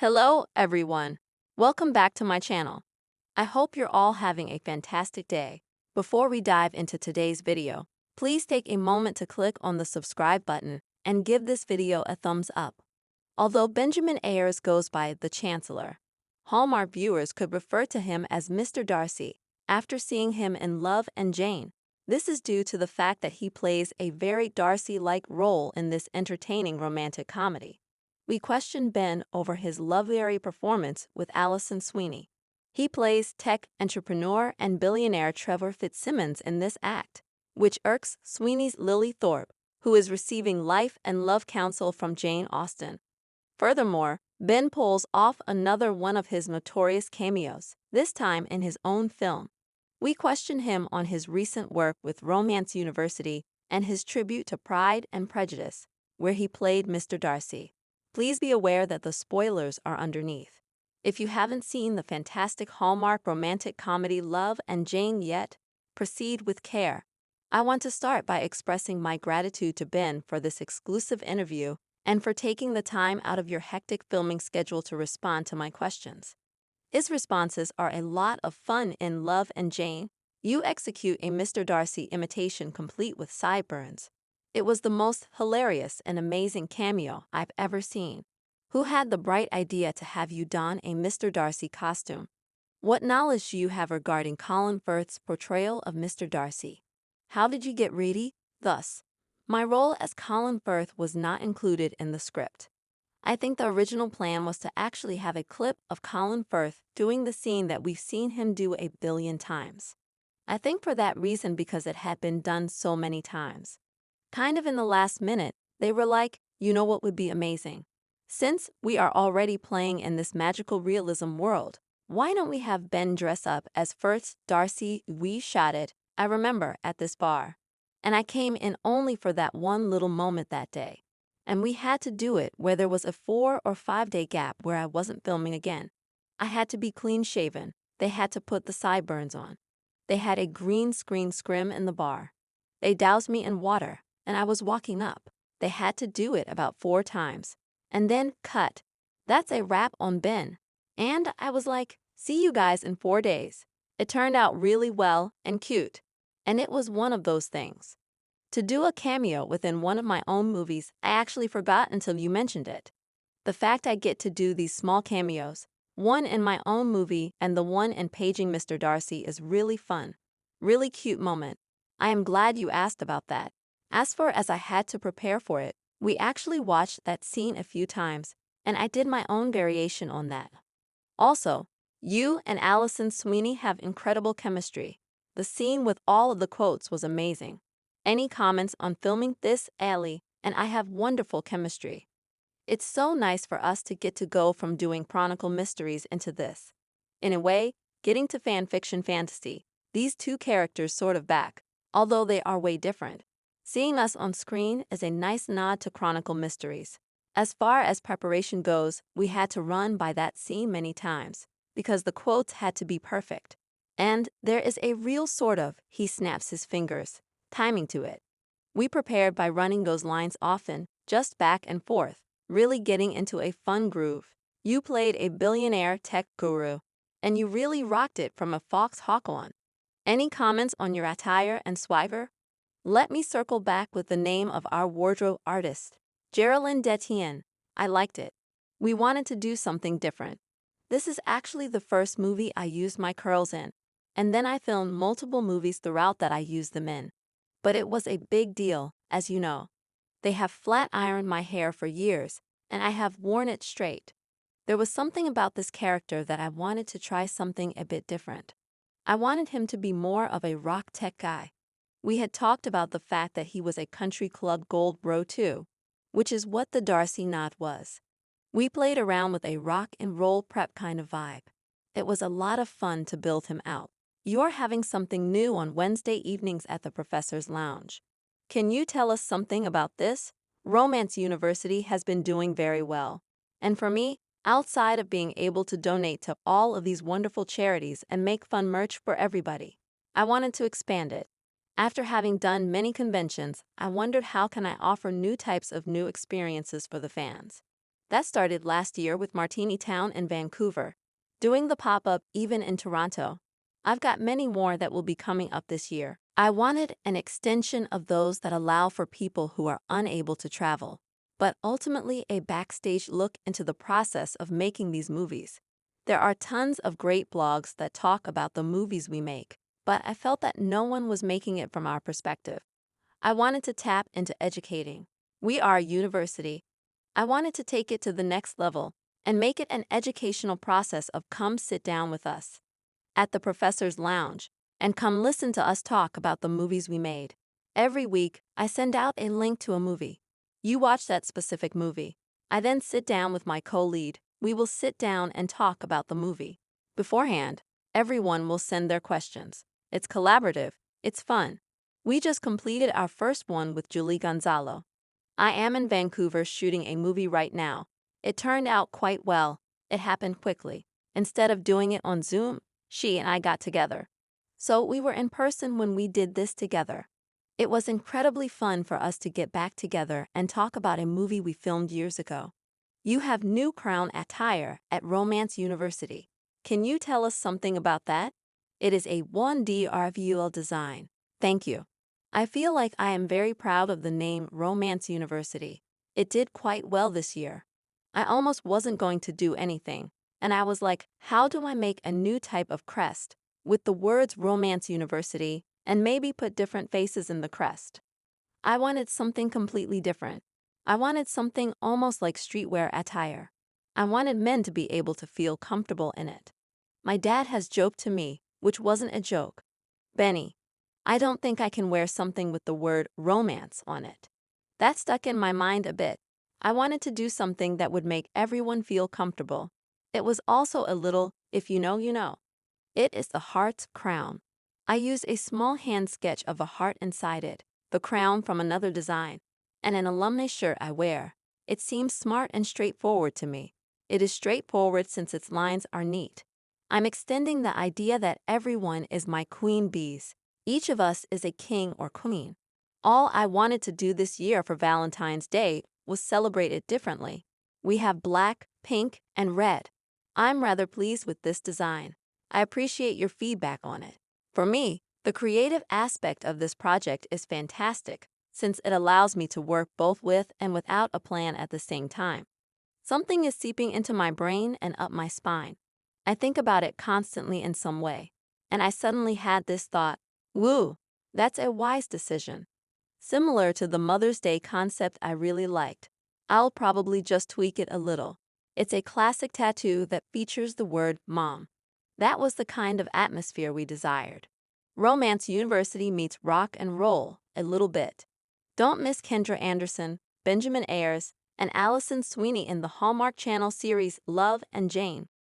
Hello, everyone. Welcome back to my channel. I hope you're all having a fantastic day. Before we dive into today's video, please take a moment to click on the subscribe button and give this video a thumbs up. Although Benjamin Ayres goes by the Chancellor, Hallmark viewers could refer to him as Mr. Darcy after seeing him in Love and Jane. This is due to the fact that he plays a very Darcy-like role in this entertaining romantic comedy. We question Ben over his lovely performance with Alison Sweeney. He plays tech entrepreneur and billionaire Trevor Fitzsimmons in this act, which irks Sweeney's Lily Thorpe, who is receiving life and love counsel from Jane Austen. Furthermore, Ben pulls off another one of his notorious cameos, this time in his own film. We question him on his recent work with Romance University and his tribute to Pride and Prejudice, where he played Mr. Darcy. Please be aware that the spoilers are underneath. If you haven't seen the fantastic Hallmark romantic comedy Love and Jane yet, proceed with care. I want to start by expressing my gratitude to Ben for this exclusive interview and for taking the time out of your hectic filming schedule to respond to my questions. His responses are a lot of fun in Love and Jane. You execute a Mr. Darcy imitation complete with sideburns. It was the most hilarious and amazing cameo I've ever seen. Who had the bright idea to have you don a Mr. Darcy costume? What knowledge do you have regarding Colin Firth's portrayal of Mr. Darcy? How did you get ready? Thus, my role as Colin Firth was not included in the script. I think the original plan was to actually have a clip of Colin Firth doing the scene that we've seen him do a billion times. I think for that reason because it had been done so many times. Kind of in the last minute, they were like, you know what would be amazing? Since we are already playing in this magical realism world, why don't we have Ben dress up as Firth's Darcy? We shot it, I remember, at this bar. And I came in only for that one little moment that day. And we had to do it where there was a 4 or 5 day gap where I wasn't filming again. I had to be clean shaven. They had to put the sideburns on. They had a green screen scrim in the bar. They doused me in water. And I was walking up. They had to do it about 4 times. And then cut. That's a wrap on Ben. And I was like, see you guys in 4 days. It turned out really well and cute. And it was one of those things. To do a cameo within one of my own movies, I actually forgot until you mentioned it. The fact I get to do these small cameos, one in my own movie and the one in Paging Mr. Darcy, is really fun. Really cute moment. I am glad you asked about that. As I had to prepare for it, we actually watched that scene a few times, and I did my own variation on that. Also, you and Alison Sweeney have incredible chemistry. The scene with all of the quotes was amazing. Any comments on filming this? Allie and I have wonderful chemistry. It's so nice for us to get to go from doing Chronicle mysteries into this. In a way, getting to fan fiction fantasy, these two characters sort of back, although they are way different. Seeing us on screen is a nice nod to Chronicle mysteries. As far as preparation goes, we had to run by that scene many times, because the quotes had to be perfect. And there is a real sort of, he snaps his fingers, timing to it. We prepared by running those lines often, just back and forth, really getting into a fun groove. You played a billionaire tech guru, and you really rocked it from a Fox Hawk on. Any comments on your attire and swagger? Let me circle back with the name of our wardrobe artist, Geraldine Detienne. I liked it. We wanted to do something different. This is actually the first movie I used my curls in, and then I filmed multiple movies throughout that I used them in. But it was a big deal, as you know. They have flat ironed my hair for years, and I have worn it straight. There was something about this character that I wanted to try something a bit different. I wanted him to be more of a rock tech guy. We had talked about the fact that he was a country club gold bro too, which is what the Darcy nod was. We played around with a rock and roll prep kind of vibe. It was a lot of fun to build him out. You're having something new on Wednesday evenings at the Professor's Lounge. Can you tell us something about this? Romance University has been doing very well. And for me, outside of being able to donate to all of these wonderful charities and make fun merch for everybody, I wanted to expand it. After having done many conventions, I wondered how can I offer new types of new experiences for the fans. That started last year with Martini Town in Vancouver, doing the pop-up even in Toronto. I've got many more that will be coming up this year. I wanted an extension of those that allow for people who are unable to travel, but ultimately a backstage look into the process of making these movies. There are tons of great blogs that talk about the movies we make, but I felt that no one was making it from our perspective. I wanted to tap into educating. We are a university. I wanted to take it to the next level and make it an educational process of come sit down with us at the professor's lounge and come listen to us talk about the movies we made. Every week, I send out a link to a movie. You watch that specific movie. I then sit down with my co-lead. We will sit down and talk about the movie. Beforehand, everyone will send their questions. It's collaborative. It's fun. We just completed our first one with Julie Gonzalo. I am in Vancouver shooting a movie right now. It turned out quite well. It happened quickly. Instead of doing it on Zoom, she and I got together. So we were in person when we did this together. It was incredibly fun for us to get back together and talk about a movie we filmed years ago. You have new crown attire at Romance University. Can you tell us something about that? It is a 1D RVUL design. Thank you. I feel like I am very proud of the name Romance University. It did quite well this year. I almost wasn't going to do anything, and I was like, how do I make a new type of crest with the words Romance University and maybe put different faces in the crest? I wanted something completely different. I wanted something almost like streetwear attire. I wanted men to be able to feel comfortable in it. My dad has joked to me, which wasn't a joke. Benny, I don't think I can wear something with the word romance on it. That stuck in my mind a bit. I wanted to do something that would make everyone feel comfortable. It was also a little, if you know, you know. It is the heart's crown. I used a small hand sketch of a heart inside it, the crown from another design, and an alumni shirt I wear. It seems smart and straightforward to me. It is straightforward since its lines are neat. I'm extending the idea that everyone is my queen bees. Each of us is a king or queen. All I wanted to do this year for Valentine's Day was celebrate it differently. We have black, pink, and red. I'm rather pleased with this design. I appreciate your feedback on it. For me, the creative aspect of this project is fantastic, since it allows me to work both with and without a plan at the same time. Something is seeping into my brain and up my spine. I think about it constantly in some way, and I suddenly had this thought, woo, that's a wise decision. Similar to the Mother's Day concept I really liked. I'll probably just tweak it a little. It's a classic tattoo that features the word mom. That was the kind of atmosphere we desired. Romance University meets rock and roll a little bit. Don't miss Kendra Anderson, Benjamin Ayres, and Allison Sweeney in the Hallmark Channel series Love and Jane.